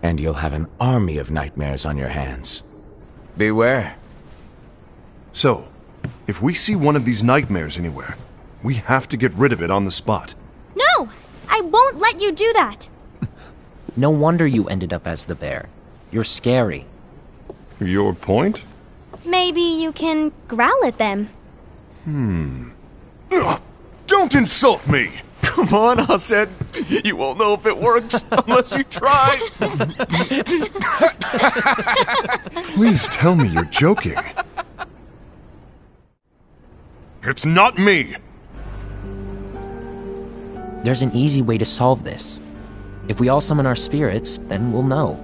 and you'll have an army of nightmares on your hands. Beware. So, if we see one of these nightmares anywhere, we have to get rid of it on the spot. No! I won't let you do that! No wonder you ended up as the bear. You're scary. Your point? Maybe you can growl at them. Don't insult me! Come on, Hassad. You won't know if it works unless you try. Please tell me you're joking. It's not me! There's an easy way to solve this. If we all summon our spirits, then we'll know.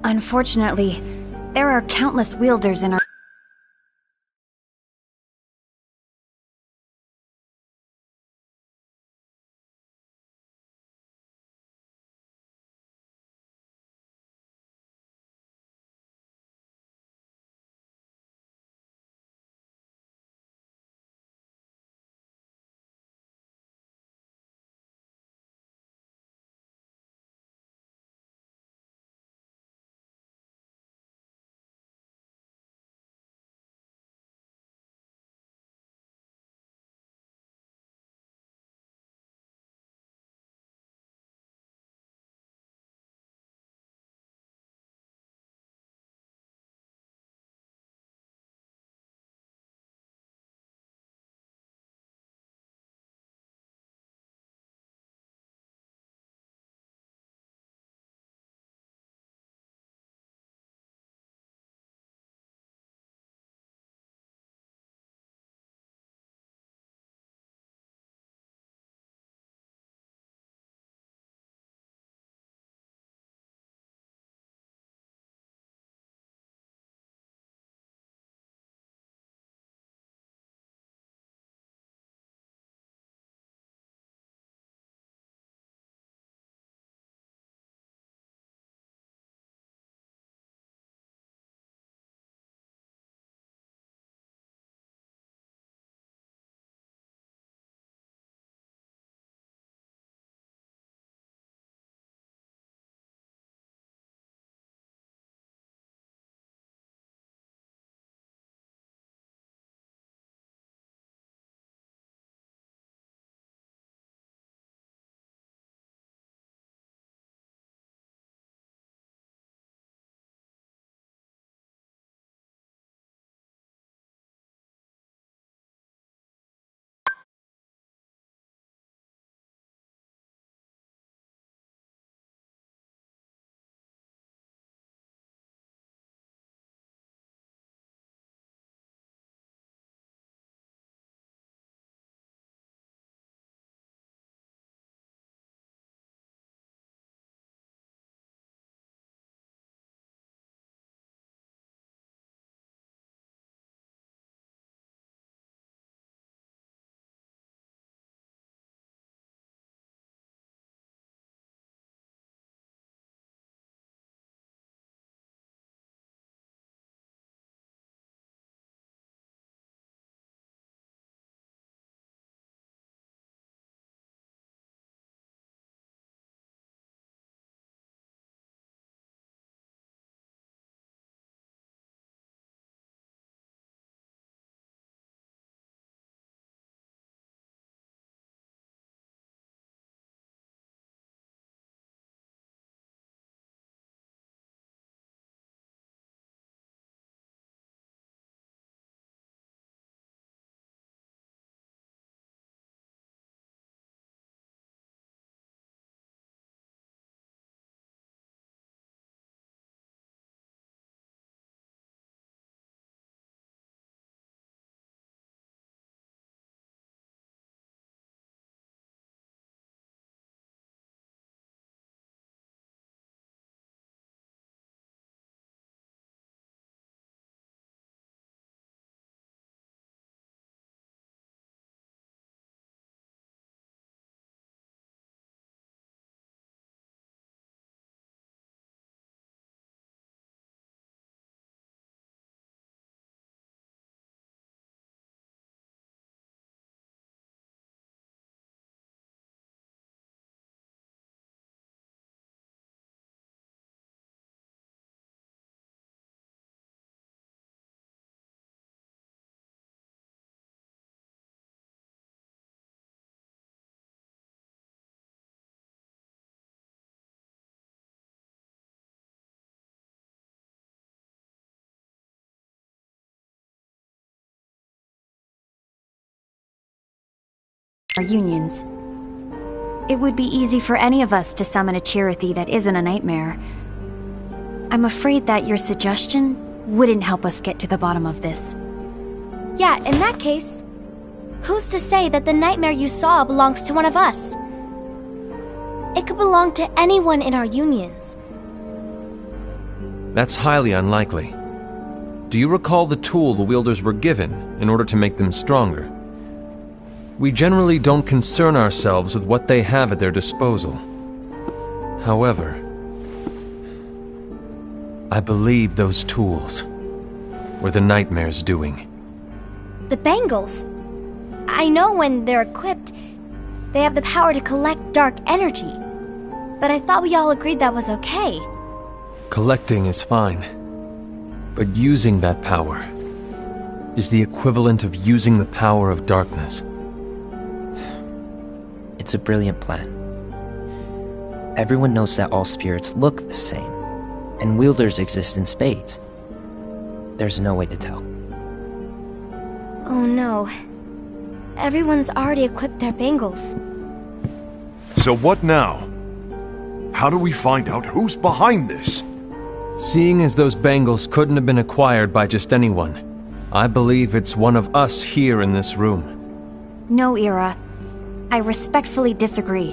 Unfortunately, there are countless wielders in our our unions. It would be easy for any of us to summon a Chirithy that isn't a nightmare. I'm afraid that your suggestion wouldn't help us get to the bottom of this. Yeah, in that case, who's to say that the nightmare you saw belongs to one of us? It could belong to anyone in our unions. That's highly unlikely. Do you recall the tool the wielders were given in order to make them stronger? We generally don't concern ourselves with what they have at their disposal. However, I believe those tools were the nightmare's doing. The bangles. I know when they're equipped, they have the power to collect dark energy. But I thought we all agreed that was okay. Collecting is fine, but using that power is the equivalent of using the power of darkness. It's a brilliant plan. Everyone knows that all spirits look the same, and wielders exist in spades. There's no way to tell. Oh no. Everyone's already equipped their bangles. So what now? How do we find out who's behind this? Seeing as those bangles couldn't have been acquired by just anyone, I believe it's one of us here in this room. No, Ira. I respectfully disagree.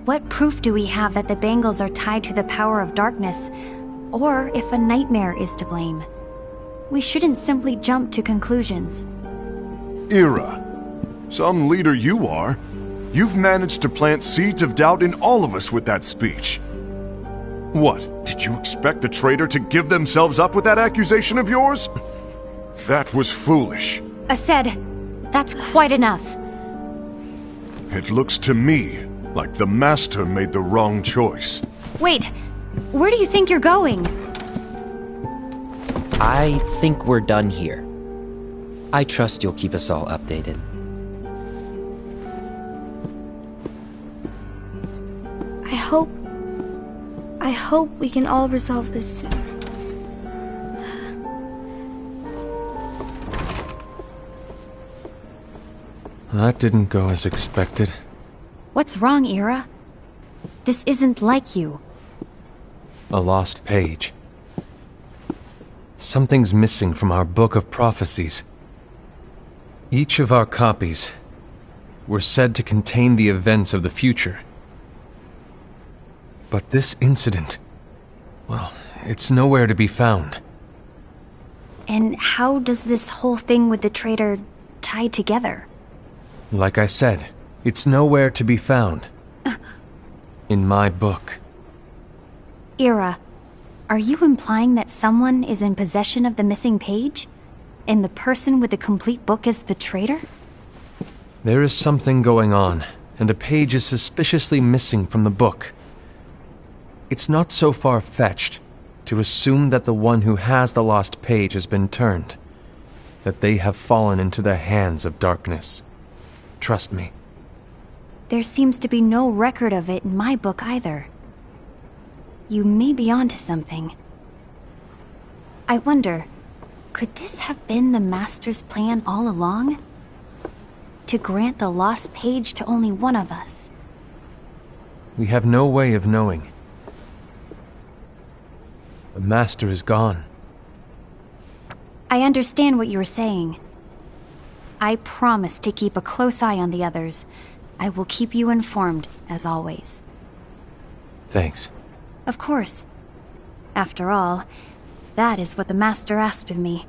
What proof do we have that the bangles are tied to the power of darkness, or if a nightmare is to blame? We shouldn't simply jump to conclusions. Ira, some leader you are. You've managed to plant seeds of doubt in all of us with that speech. What, did you expect the traitor to give themselves up with that accusation of yours? That was foolish. Aced, that's quite enough. It looks to me like the Master made the wrong choice. Wait, where do you think you're going? I think we're done here. I trust you'll keep us all updated. I hope we can all resolve this soon. That didn't go as expected. What's wrong, Ira? This isn't like you. A lost page. Something's missing from our book of prophecies. Each of our copies were said to contain the events of the future. But this incident, well, it's nowhere to be found. And how does this whole thing with the traitor tie together? Like I said, it's nowhere to be found. In my book. Ira, are you implying that someone is in possession of the missing page? And the person with the complete book is the traitor? There is something going on, and a page is suspiciously missing from the book. It's not so far-fetched to assume that the one who has the lost page has been turned, that they have fallen into the hands of darkness. Trust me. There seems to be no record of it in my book either. You may be onto something. I wonder, could this have been the Master's plan all along? To grant the lost page to only one of us? We have no way of knowing. The Master is gone. I understand what you're saying. I promise to keep a close eye on the others. I will keep you informed, as always. Thanks. Of course. After all, that is what the Master asked of me.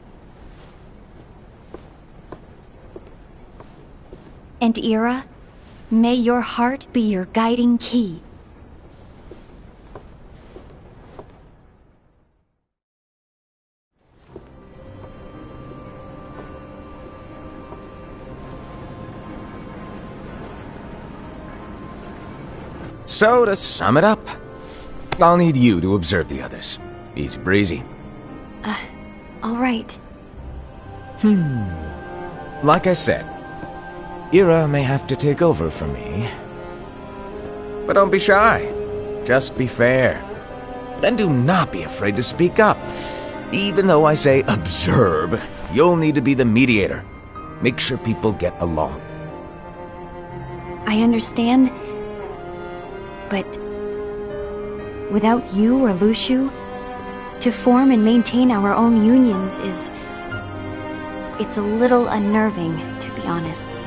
And Ira, may your heart be your guiding key. So, to sum it up, I'll need you to observe the others. Easy breezy. All right. Like I said, Ira may have to take over for me. But don't be shy. Just be fair. And do not be afraid to speak up. Even though I say observe, you'll need to be the mediator. Make sure people get along. I understand, but without you or Luxu, to form and maintain our own unions it's a little unnerving, to be honest.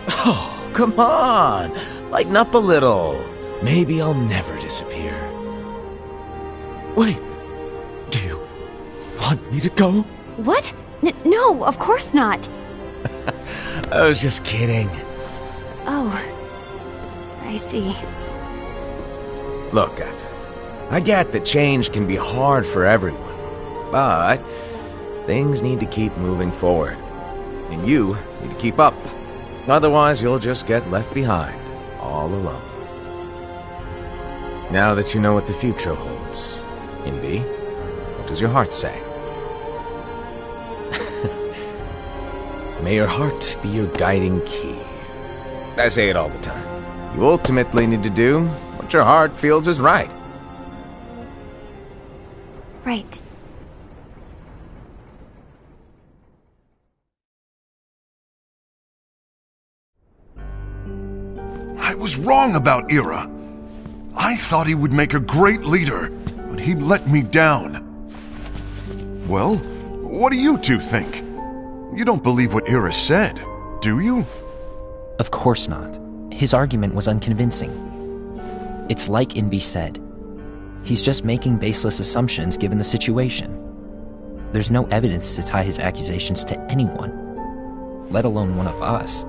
Oh, come on! Lighten up a little. Maybe I'll never disappear. Wait, do you want me to go? What? No, of course not. I was just kidding. Oh, I see. Look, I get that change can be hard for everyone, but things need to keep moving forward. And you need to keep up. Otherwise, you'll just get left behind, all alone. Now that you know what the future holds, Envy, what does your heart say? May your heart be your guiding key. I say it all the time. You ultimately need to do what your heart feels is right. Right. I was wrong about Ira. I thought he would make a great leader, but he let me down. Well, what do you two think? You don't believe what Ira said, do you? Of course not. His argument was unconvincing. It's like Envy said. He's just making baseless assumptions given the situation. There's no evidence to tie his accusations to anyone, let alone one of us.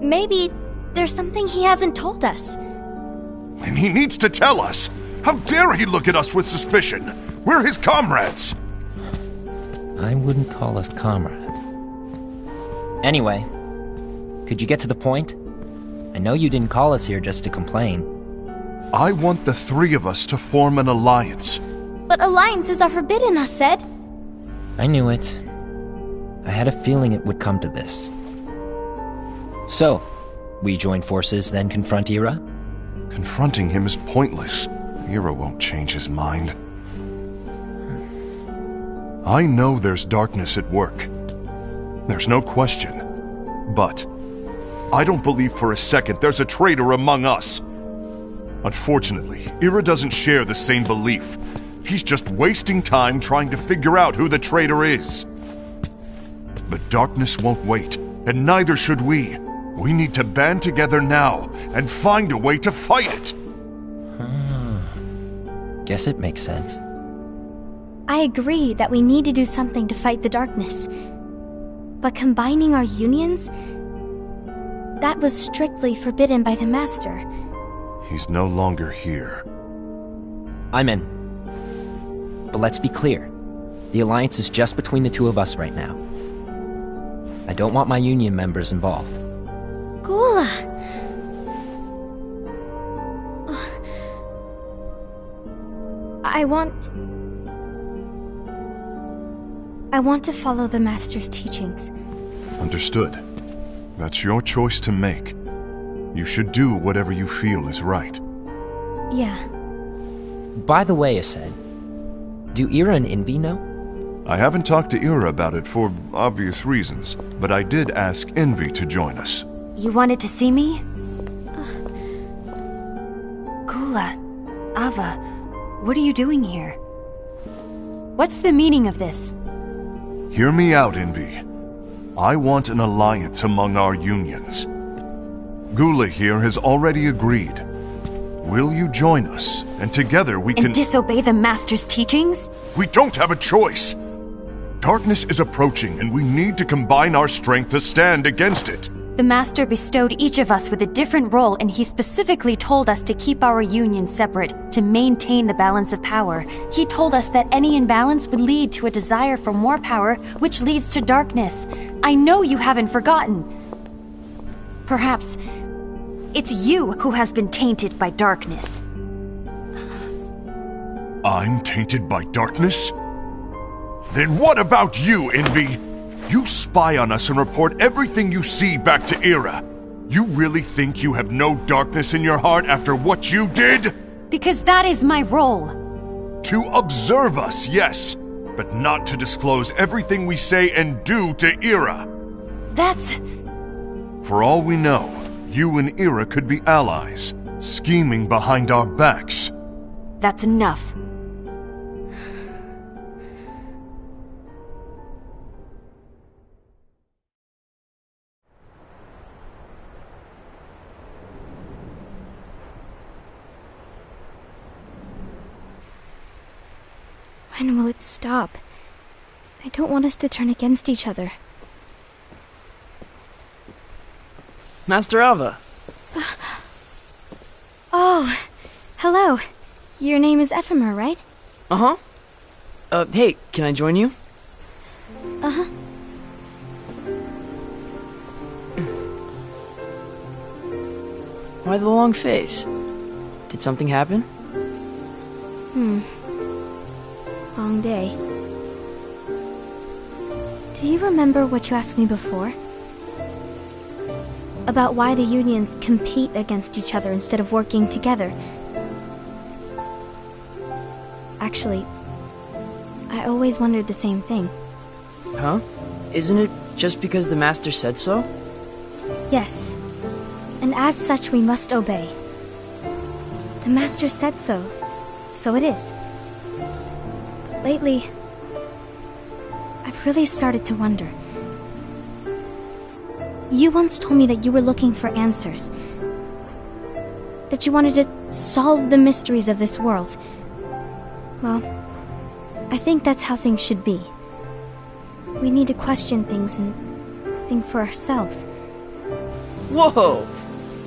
Maybe there's something he hasn't told us. And he needs to tell us! How dare he look at us with suspicion? We're his comrades! I wouldn't call us comrades. Anyway, could you get to the point? I know you didn't call us here just to complain. I want the three of us to form an alliance. But alliances are forbidden, us said. I knew it. I had a feeling it would come to this. So, we join forces, then confront Ira? Confronting him is pointless. Ira won't change his mind. I know there's darkness at work. There's no question. But I don't believe for a second there's a traitor among us. Unfortunately, Ira doesn't share the same belief. He's just wasting time trying to figure out who the traitor is. The darkness won't wait, and neither should we. We need to band together now and find a way to fight it. Guess it makes sense. I agree that we need to do something to fight the darkness. But combining our unions? That was strictly forbidden by the Master. He's no longer here. I'm in. But let's be clear. The alliance is just between the two of us right now. I don't want my union members involved. Gula! I want to follow the Master's teachings. Understood. That's your choice to make. You should do whatever you feel is right. Yeah. By the way, Aced, do Ira and Envy know? I haven't talked to Ira about it for obvious reasons, but I did ask Envy to join us. You wanted to see me? Gula, Ava, what are you doing here? What's the meaning of this? Hear me out, Envy. I want an alliance among our unions. Gula here has already agreed. Will you join us? And together we can... And disobey the Master's teachings? We don't have a choice! Darkness is approaching, and we need to combine our strength to stand against it. The Master bestowed each of us with a different role, and he specifically told us to keep our union separate, to maintain the balance of power. He told us that any imbalance would lead to a desire for more power, which leads to darkness. I know you haven't forgotten. Perhaps it's you who has been tainted by darkness. I'm tainted by darkness? Then what about you, Envy? You spy on us and report everything you see back to Ira. You really think you have no darkness in your heart after what you did? Because that is my role. To observe us, yes, but not to disclose everything we say and do to Ira. That's... For all we know, you and Ira could be allies, scheming behind our backs. That's enough. When will it stop? I don't want us to turn against each other. Master Alva. Oh, hello. Your name is Ephemer, right? Uh-huh. Hey, can I join you? Uh-huh. Why the long face? Did something happen? Long day. Do you remember what you asked me before? About why the unions compete against each other instead of working together. Actually, I always wondered the same thing. Huh? Isn't it just because the Master said so? Yes. And as such, we must obey. The Master said so, so it is. But lately, I've really started to wonder. You once told me that you were looking for answers. That you wanted to solve the mysteries of this world. Well, I think that's how things should be. We need to question things and think for ourselves. Whoa!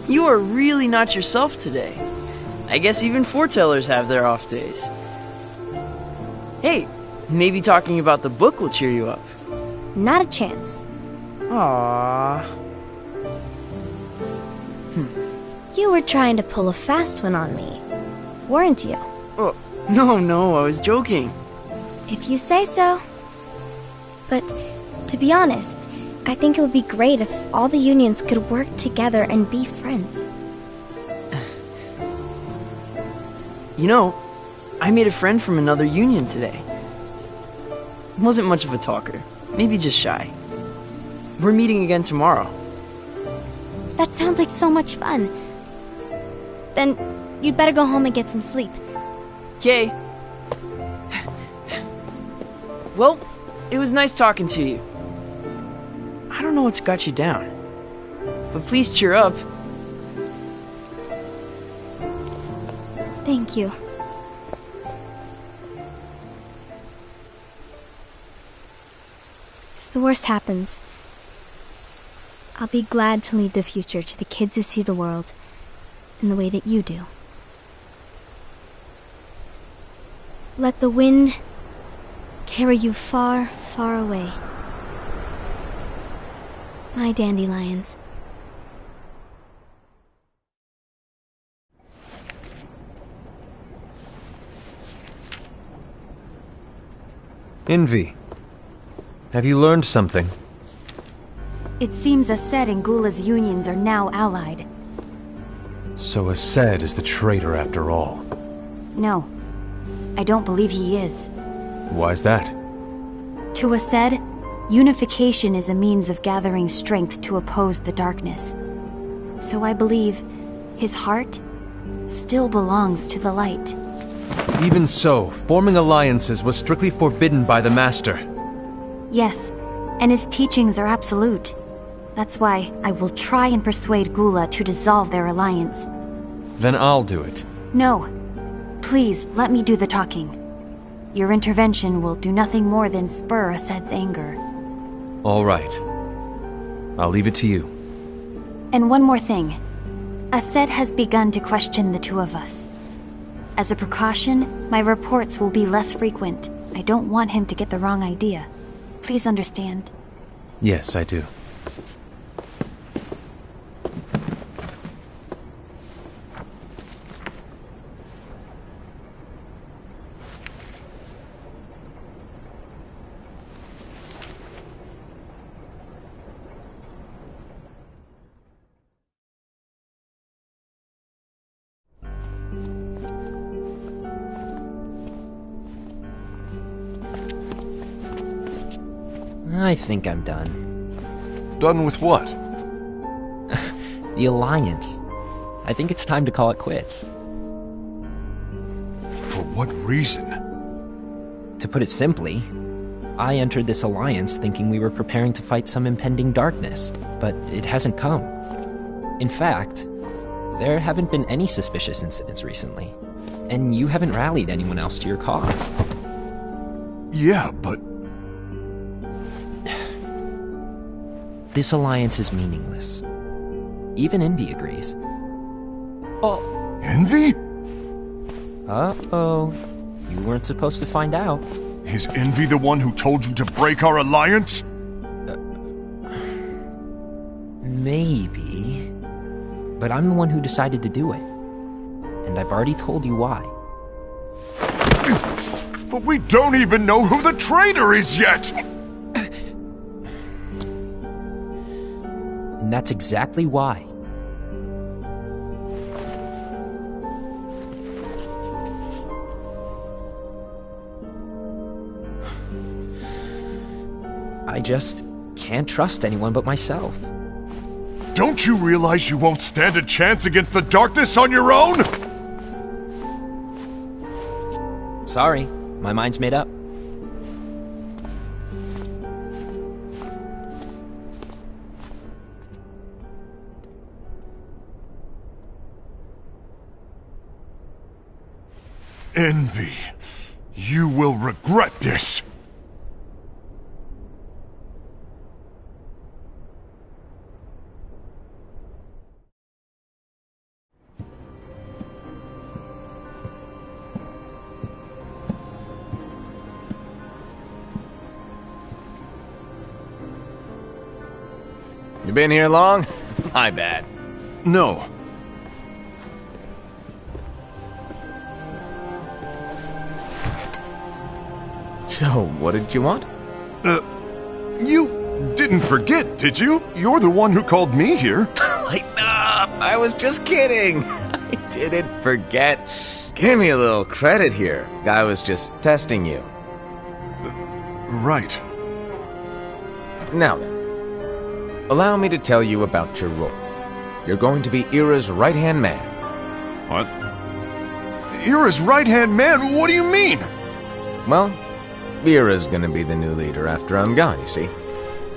You are really not yourself today. I guess even foretellers have their off days. Hey, maybe talking about the book will cheer you up. Not a chance. Aww. You were trying to pull a fast one on me, weren't you? Oh, no, I was joking. If you say so. But, to be honest, I think it would be great if all the unions could work together and be friends. You know, I made a friend from another union today. Wasn't much of a talker, maybe just shy. We're meeting again tomorrow. That sounds like so much fun. Then, you'd better go home and get some sleep. Okay. Well, it was nice talking to you. I don't know what's got you down, but please cheer up. Thank you. If the worst happens, I'll be glad to leave the future to the kids who see the world in the way that you do. Let the wind carry you far, far away. My dandelions. Envy. Have you learned something? It seems Aced and Gula's unions are now allied. So Aced is the traitor after all. No, I don't believe he is. Why's that? To Aced, unification is a means of gathering strength to oppose the darkness. So I believe his heart still belongs to the light. Even so, forming alliances was strictly forbidden by the Master. Yes, and his teachings are absolute. That's why I will try and persuade Gula to dissolve their alliance. Then I'll do it. No. Please, let me do the talking. Your intervention will do nothing more than spur Aced's anger. All right. I'll leave it to you. And one more thing. Aced has begun to question the two of us. As a precaution, my reports will be less frequent. I don't want him to get the wrong idea. Please understand. Yes, I do. I think I'm done. Done with what? The Alliance. I think it's time to call it quits. For what reason? To put it simply, I entered this alliance thinking we were preparing to fight some impending darkness, but it hasn't come. In fact, there haven't been any suspicious incidents recently, and you haven't rallied anyone else to your cause. Yeah, but... This alliance is meaningless. Even Envy agrees. Oh. Envy? Uh-oh. You weren't supposed to find out. Is Envy the one who told you to break our alliance? Maybe. But I'm the one who decided to do it. And I've already told you why. But we don't even know who the traitor is yet! And that's exactly why. I just can't trust anyone but myself. Don't you realize you won't stand a chance against the darkness on your own? Sorry, my mind's made up. Envy, you will regret this. You been here long? My bad. No. So, what did you want? You didn't forget, did you? You're the one who called me here. Lighten up! I was just kidding. I didn't forget. Give me a little credit here. I was just testing you. Right. Now then, allow me to tell you about your role. You're going to be Ira's right-hand man. What? Ira's right-hand man? What do you mean? Well, Ira's gonna be the new leader after I'm gone, you see.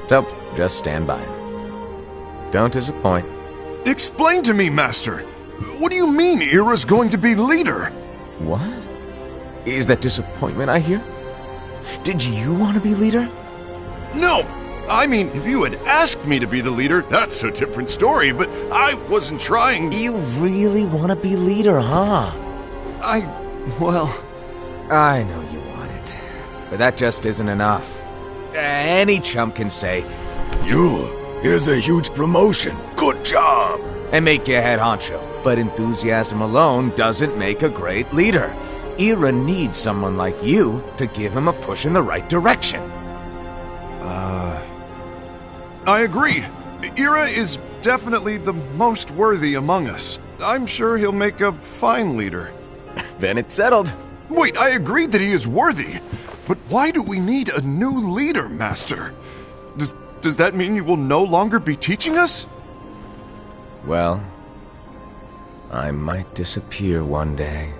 So, just stand by him. Don't disappoint. Explain to me, Master. What do you mean Ira's going to be leader? What? Is that disappointment I hear? Did you want to be leader? No! I mean, if you had asked me to be the leader, that's a different story, but I wasn't trying... You really want to be leader, huh? Well... I know you want it, but that just isn't enough. Any chump can say, here's a huge promotion, good job, and make you head honcho. But enthusiasm alone doesn't make a great leader. Ira needs someone like you to give him a push in the right direction. I agree. Ira is definitely the most worthy among us. I'm sure he'll make a fine leader. Then it's settled. Wait, I agreed that he is worthy. But why do we need a new leader, Master? Does that mean you will no longer be teaching us? Well, I might disappear one day.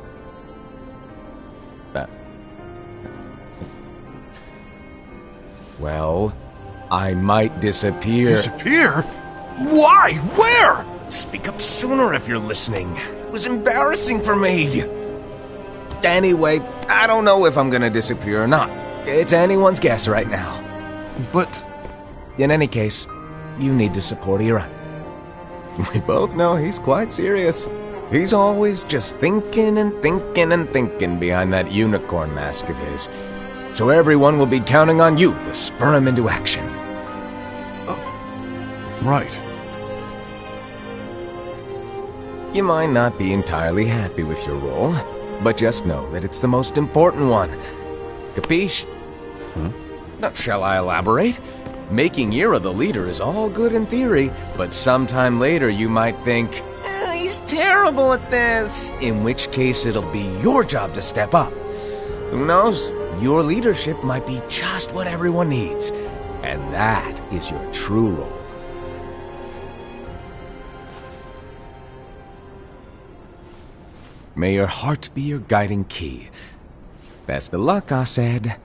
Well, I might disappear. Disappear? Why? Where? Speak up sooner if you're listening. It was embarrassing for me. Anyway, I don't know if I'm gonna disappear or not. It's anyone's guess right now. But... In any case, you need to support Ira. We both know he's quite serious. He's always just thinking and thinking and thinking behind that unicorn mask of his. So everyone will be counting on you to spur him into action. Right. You might not be entirely happy with your role, but just know that it's the most important one. Capiche? Shall I elaborate? Making Ira the leader is all good in theory, but sometime later you might think, he's terrible at this, in which case it'll be your job to step up. Who knows? Your leadership might be just what everyone needs, and that is your true role. May your heart be your guiding key. Best of luck, Asaid.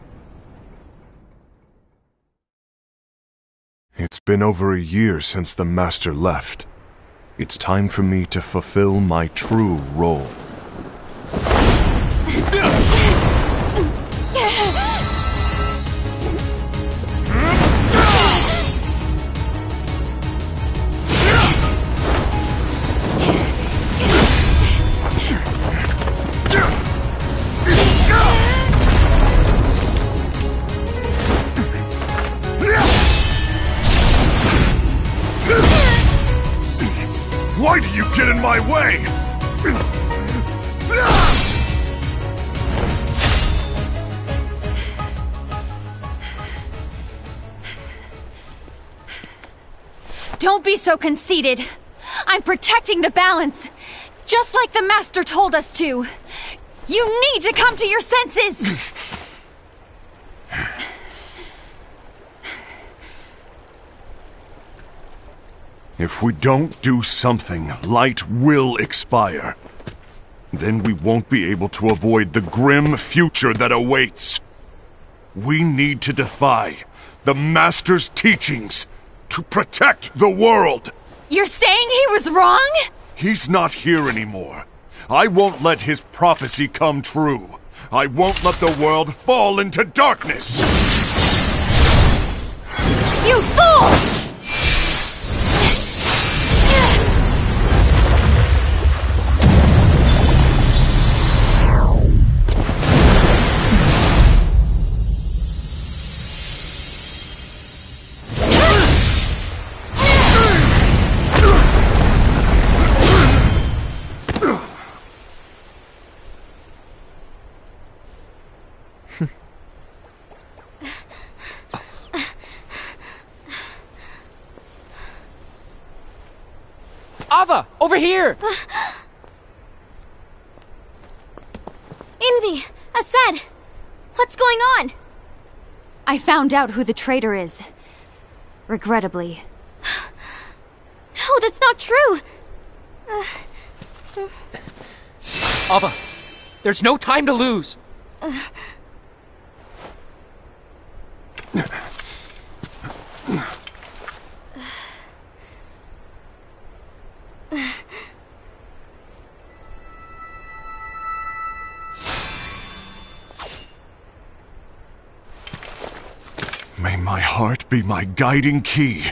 It's been over a year since the Master left. It's time for me to fulfill my true role. Why do you get in my way? Don't be so conceited. I'm protecting the balance, just like the Master told us to. You need to come to your senses! If we don't do something, light will expire. Then we won't be able to avoid the grim future that awaits. We need to defy the Master's teachings to protect the world. You're saying he was wrong? He's not here anymore. I won't let his prophecy come true. I won't let the world fall into darkness. You fool! Ava! Over here! Envy! Asaid! What's going on? I found out who the traitor is. Regrettably. No, that's not true! Ava! There's no time to lose! May my heart be my guiding key.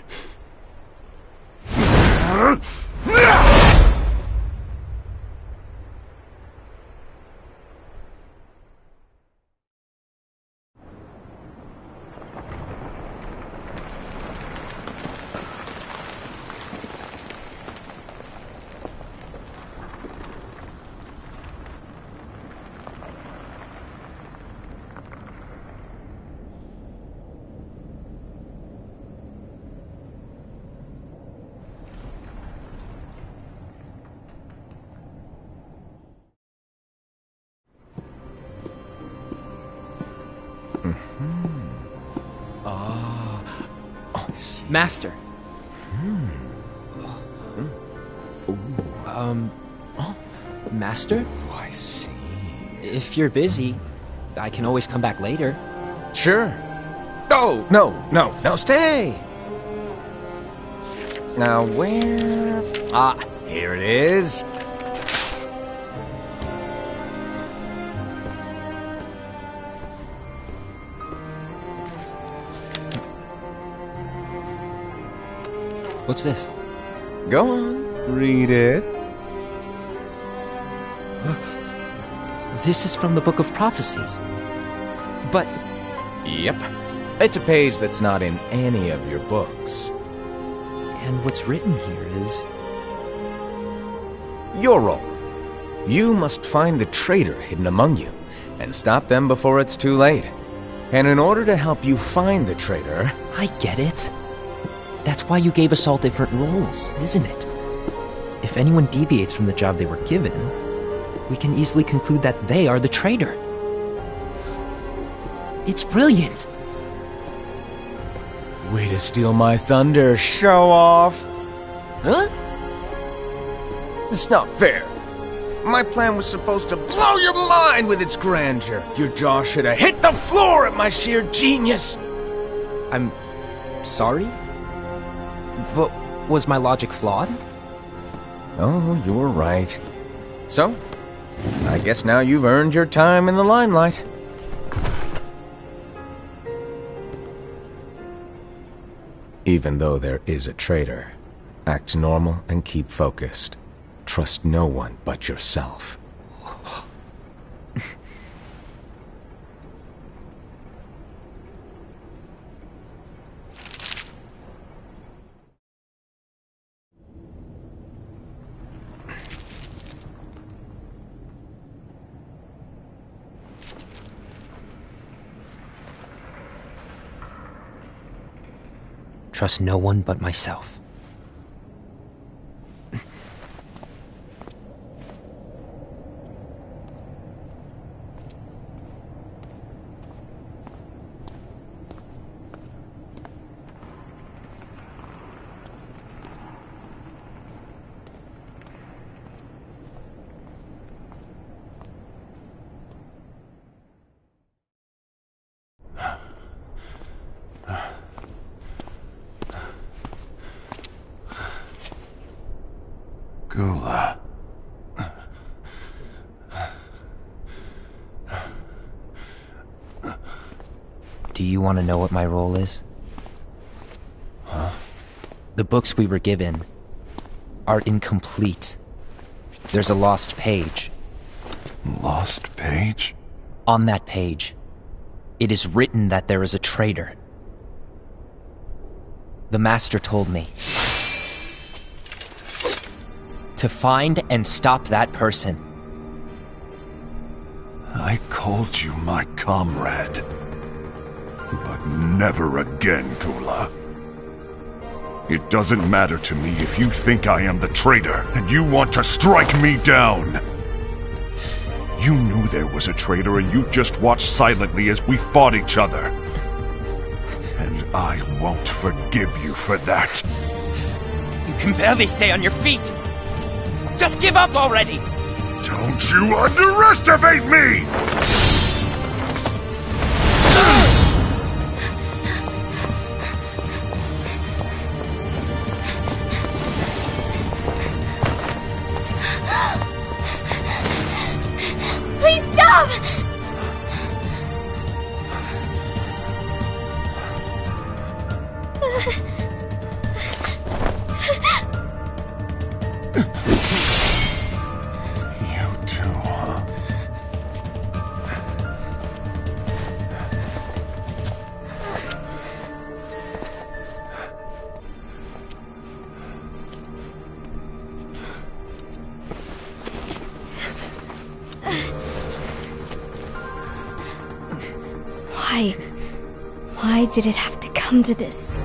Master. Master? Oh, I see. If you're busy, I can always come back later. Sure. Oh, no, stay! Now, where... Ah, here it is. What's this? Go on, read it. This is from the Book of Prophecies. But... Yep. It's a page that's not in any of your books. And what's written here is... Your role. You must find the traitor hidden among you, and stop them before it's too late. And in order to help you find the traitor... I get it. That's why you gave us all different roles, isn't it? If anyone deviates from the job they were given, we can easily conclude that they are the traitor. It's brilliant. Way to steal my thunder, show off. Huh? It's not fair. My plan was supposed to blow your mind with its grandeur. Your jaw should have hit the floor at my sheer genius. I'm sorry? But was my logic flawed? Oh, you were right. So, I guess now you've earned your time in the limelight. Even though there is a traitor, act normal and keep focused. Trust no one but yourself. Trust no one but myself. Gula. Do you want to know what my role is? Huh? The books we were given are incomplete. There's a lost page. Lost page? On that page, it is written that there is a traitor. The Master told me to find and stop that person. I called you my comrade. But never again, Gula. It doesn't matter to me if you think I am the traitor and you want to strike me down. You knew there was a traitor and you just watched silently as we fought each other. And I won't forgive you for that. You can barely stay on your feet. Just give up already! Don't you underestimate me! Please stop! Why did it have to come to this?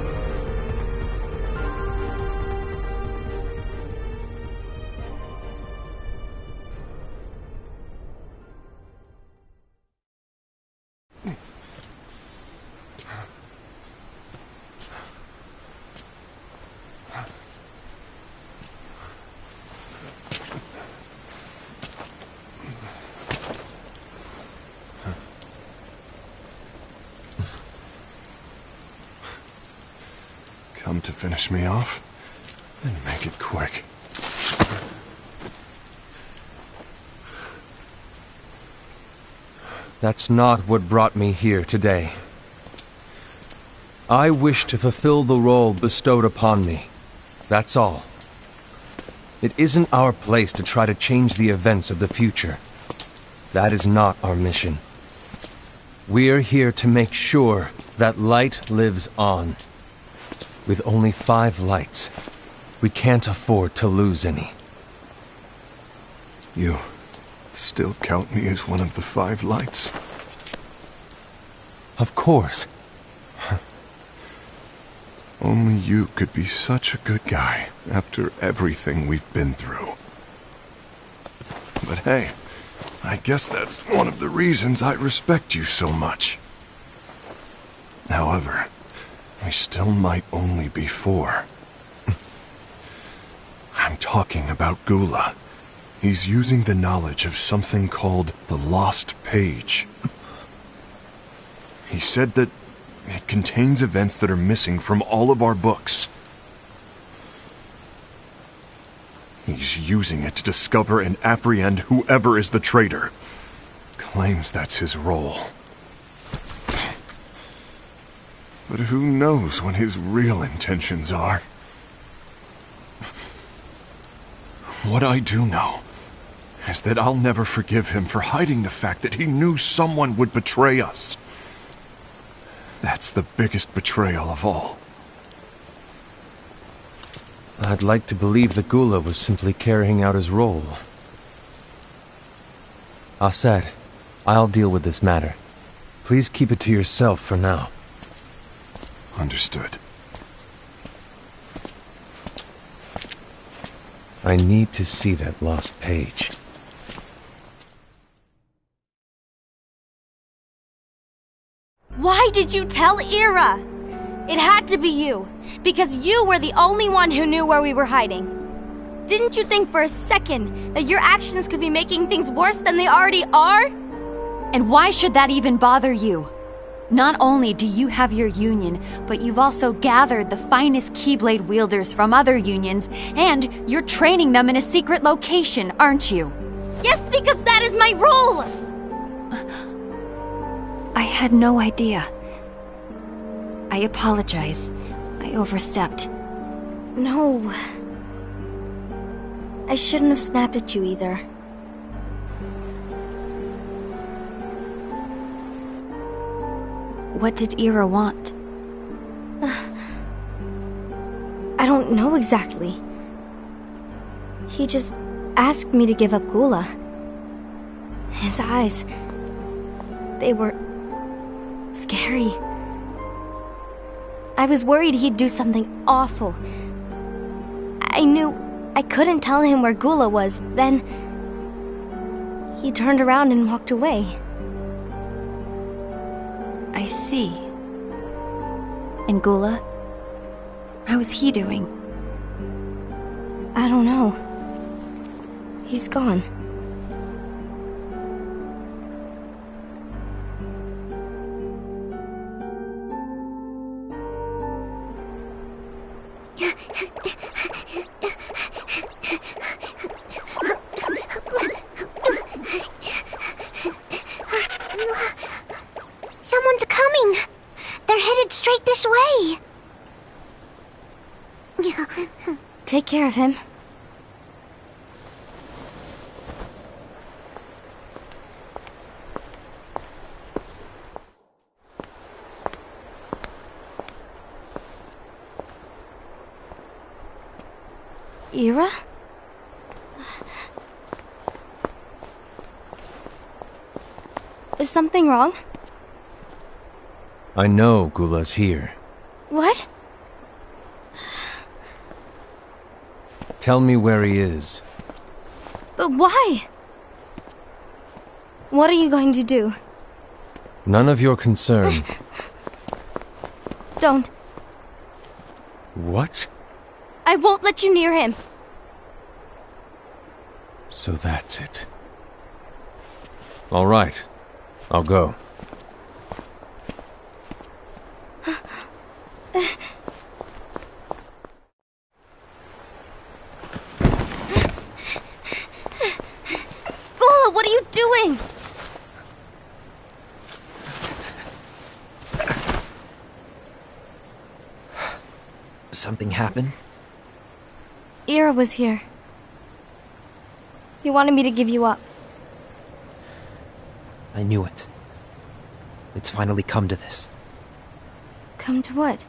Come to finish me off? Then make it quick. That's not what brought me here today. I wish to fulfill the role bestowed upon me. That's all. It isn't our place to try to change the events of the future. That is not our mission. We're here to make sure that light lives on. With only 5 lights, we can't afford to lose any. You still count me as one of the 5 lights? Of course. Only you could be such a good guy after everything we've been through. But hey, I guess that's one of the reasons I respect you so much. However, we still might only be 4. I'm talking about Gula. He's using the knowledge of something called the Lost Page. He said that it contains events that are missing from all of our books. He's using it to discover and apprehend whoever is the traitor. Claims that's his role. But who knows what his real intentions are? What I do know is that I'll never forgive him for hiding the fact that he knew someone would betray us. That's the biggest betrayal of all. I'd like to believe that Gula was simply carrying out his role. Aset, I'll deal with this matter. Please keep it to yourself for now. Understood. I need to see that lost page. Why did you tell Ira? It had to be you, because you were the only one who knew where we were hiding. Didn't you think for a second that your actions could be making things worse than they already are? And why should that even bother you? Not only do you have your union, but you've also gathered the finest Keyblade wielders from other unions, and you're training them in a secret location, aren't you? Yes, because that is my role! I had no idea. I apologize. I overstepped. No. I shouldn't have snapped at you either. What did Ira want? I don't know exactly. He just asked me to give up Gula. His eyes... they were... scary. I was worried he'd do something awful. I knew I couldn't tell him where Gula was. Then he turned around and walked away. I see. And Gula? How is he doing? I don't know. He's gone. Someone's coming! They're headed straight this way! Take care of him. Ira? Is something wrong? I know Gula's here. What? Tell me where he is. But why? What are you going to do? None of your concern. Don't. What? I won't let you near him. So that's it. All right. I'll go. Gula, what are you doing? Something happened? Ira was here. He wanted me to give you up. I knew it. It's finally come to this. Come to what?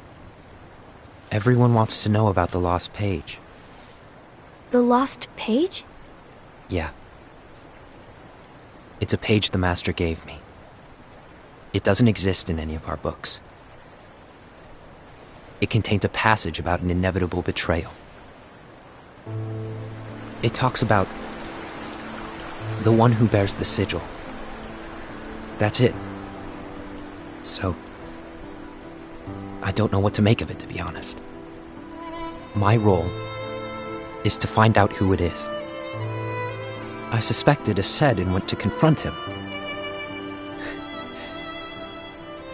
Everyone wants to know about the lost page. The lost page? Yeah. It's a page the Master gave me. It doesn't exist in any of our books. It contains a passage about an inevitable betrayal. It talks about the one who bears the sigil. That's it. So, I don't know what to make of it, to be honest. My role is to find out who it is. I suspected Aced and went to confront him.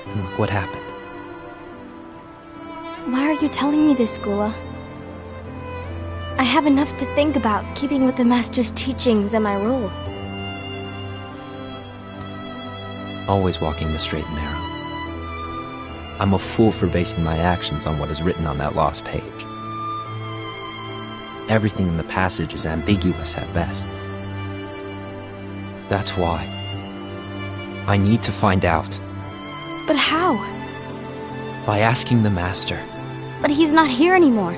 And look what happened. Why are you telling me this, Gula? I have enough to think about, keeping with the Master's teachings and my role. Always walking the straight and narrow. I'm a fool for basing my actions on what is written on that lost page. Everything in the passage is ambiguous at best. That's why. I need to find out. But how? By asking the Master. But he's not here anymore.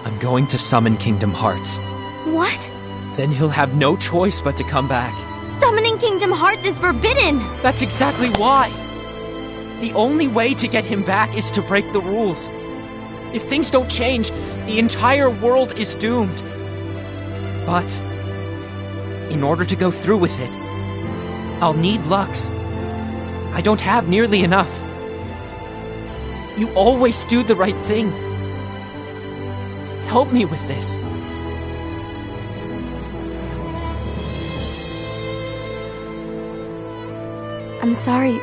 I'm going to summon Kingdom Hearts. What? Then he'll have no choice but to come back. Summoning Kingdom Hearts is forbidden! That's exactly why! The only way to get him back is to break the rules. If things don't change, the entire world is doomed. But, in order to go through with it, I'll need Lux. I don't have nearly enough. You always do the right thing. Help me with this. I'm sorry.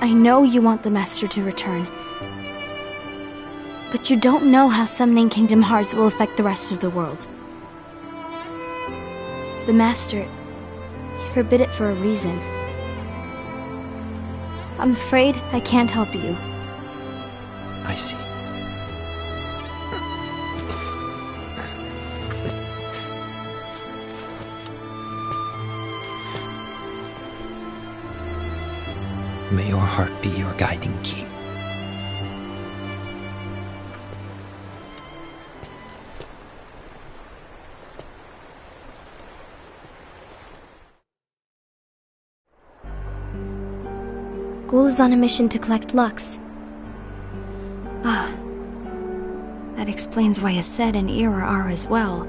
I know you want the Master to return. But you don't know how summoning Kingdom Hearts will affect the rest of the world. The Master, he forbid it for a reason. I'm afraid I can't help you. I see. May your heart be your guiding key. Ghoul is on a mission to collect Lux. Ah. That explains why Aced and Ira are as well.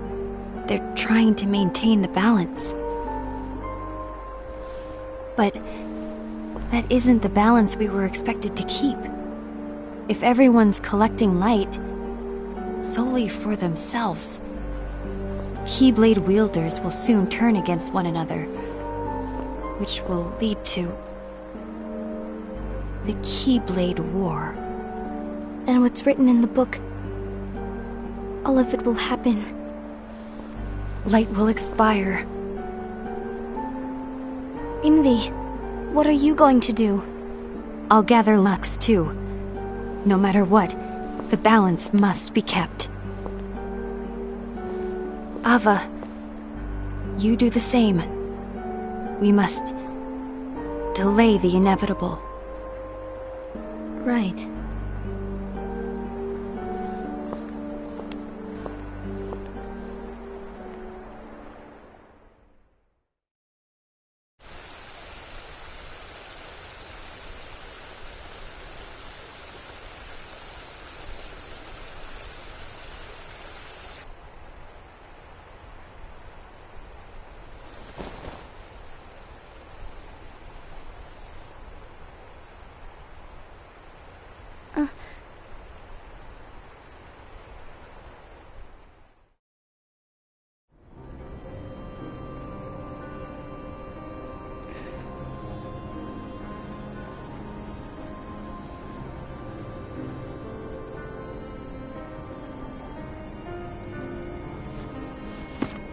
They're trying to maintain the balance. But that isn't the balance we were expected to keep. If everyone's collecting light solely for themselves, Keyblade wielders will soon turn against one another, which will lead to the Keyblade War. And what's written in the book, all of it will happen. Light will expire. Invi, what are you going to do? I'll gather Lux too. No matter what, the balance must be kept. Ava, you do the same. We must delay the inevitable. Right.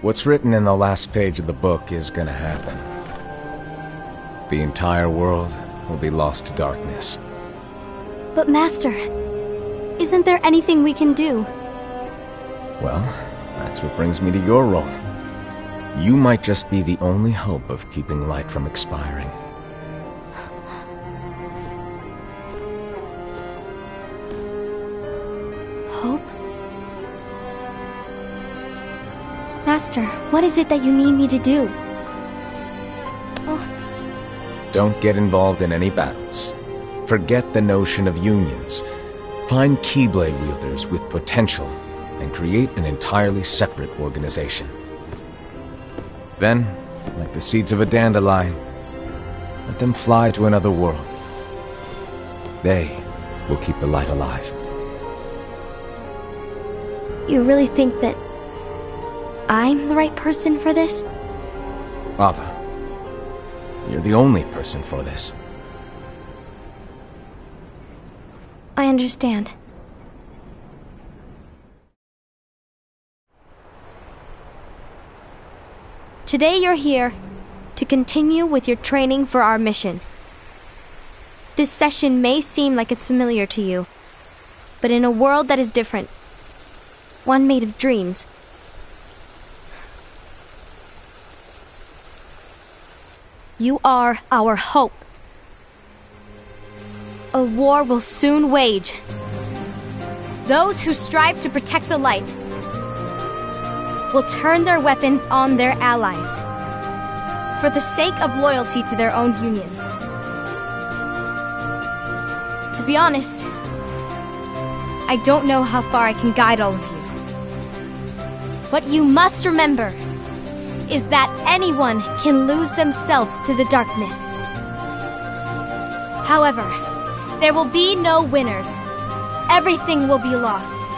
What's written in the last page of the book is gonna happen. The entire world will be lost to darkness. But Master, isn't there anything we can do? Well, that's what brings me to your role. You might just be the only hope of keeping light from expiring. Hope? Master, what is it that you need me to do? Oh. Don't get involved in any battles. Forget the notion of unions. Find Keyblade wielders with potential and create an entirely separate organization. Then, like the seeds of a dandelion, let them fly to another world. They will keep the light alive. You really think that I'm the right person for this? Ava, you're the only person for this. I understand. Today you're here to continue with your training for our mission. This session may seem like it's familiar to you, but in a world that is different, one made of dreams, you are our hope. A war will soon wage. Those who strive to protect the light will turn their weapons on their allies for the sake of loyalty to their own unions. To be honest, I don't know how far I can guide all of you. What you must remember is that anyone can lose themselves to the darkness. However, there will be no winners. Everything will be lost.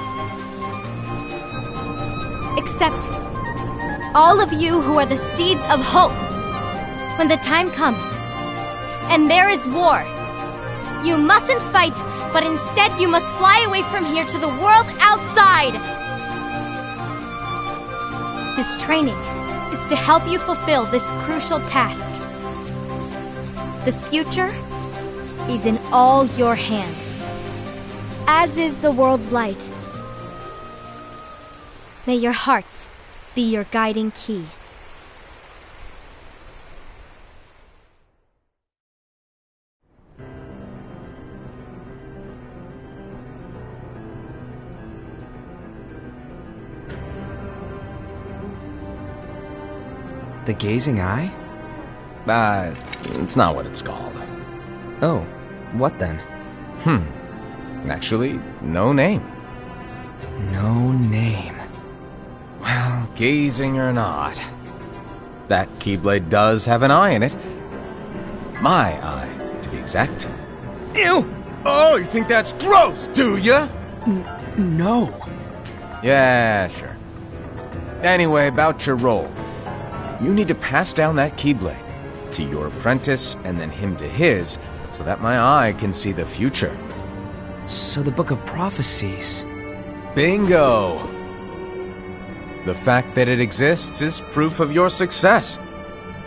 Except all of you who are the seeds of hope. When the time comes, and there is war, you mustn't fight, but instead you must fly away from here to the world outside. This training is to help you fulfill this crucial task. The future is in all your hands, as is the world's light. May your hearts be your guiding key. The Gazing Eye? It's not what it's called. Oh, what then? Actually, no name. No name. Well, gazing or not, that Keyblade does have an eye in it. My eye, to be exact. Ew! Oh, you think that's gross, do ya? No. Yeah, sure. Anyway, about your role. You need to pass down that Keyblade to your apprentice and then him to his, so that my eye can see the future. So the Book of Prophecies... Bingo! The fact that it exists is proof of your success.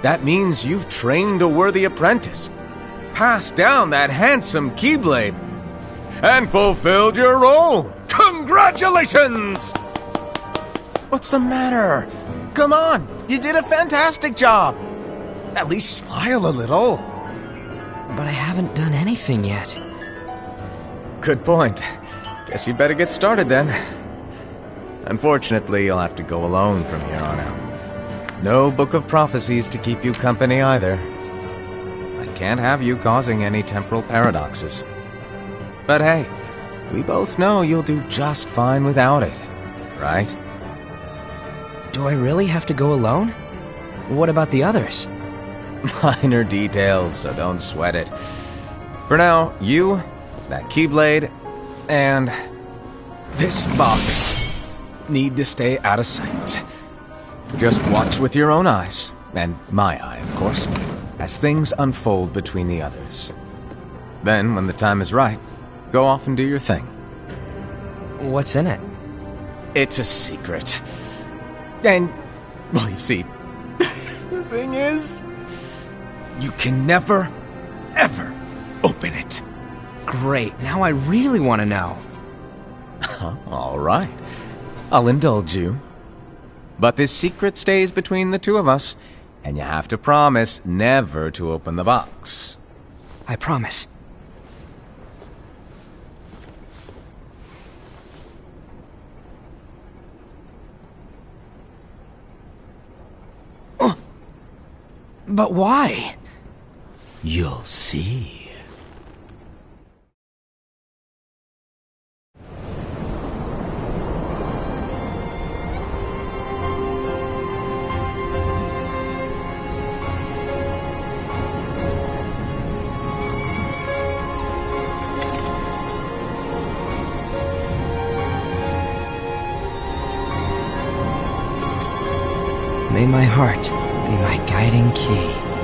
That means you've trained a worthy apprentice, passed down that handsome Keyblade, and fulfilled your role. Congratulations! What's the matter? Come on, you did a fantastic job. At least smile a little. But I haven't done anything yet. Good point. Guess you better get started then. Unfortunately, you'll have to go alone from here on out. No Book of Prophecies to keep you company either. I can't have you causing any temporal paradoxes. But hey, we both know you'll do just fine without it, right? Do I really have to go alone? What about the others? Minor details, so don't sweat it. For now, you, that Keyblade, and this box need to stay out of sight. Just watch with your own eyes, and my eye, of course, as things unfold between the others. Then, when the time is right, go off and do your thing. What's in it? It's a secret. And, well, you see, the thing is, you can never, ever open it. Great, now I really want to know. All right, I'll indulge you. But this secret stays between the two of us, and you have to promise never to open the box. I promise. But why? You'll see. May my heart be my guiding key.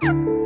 you.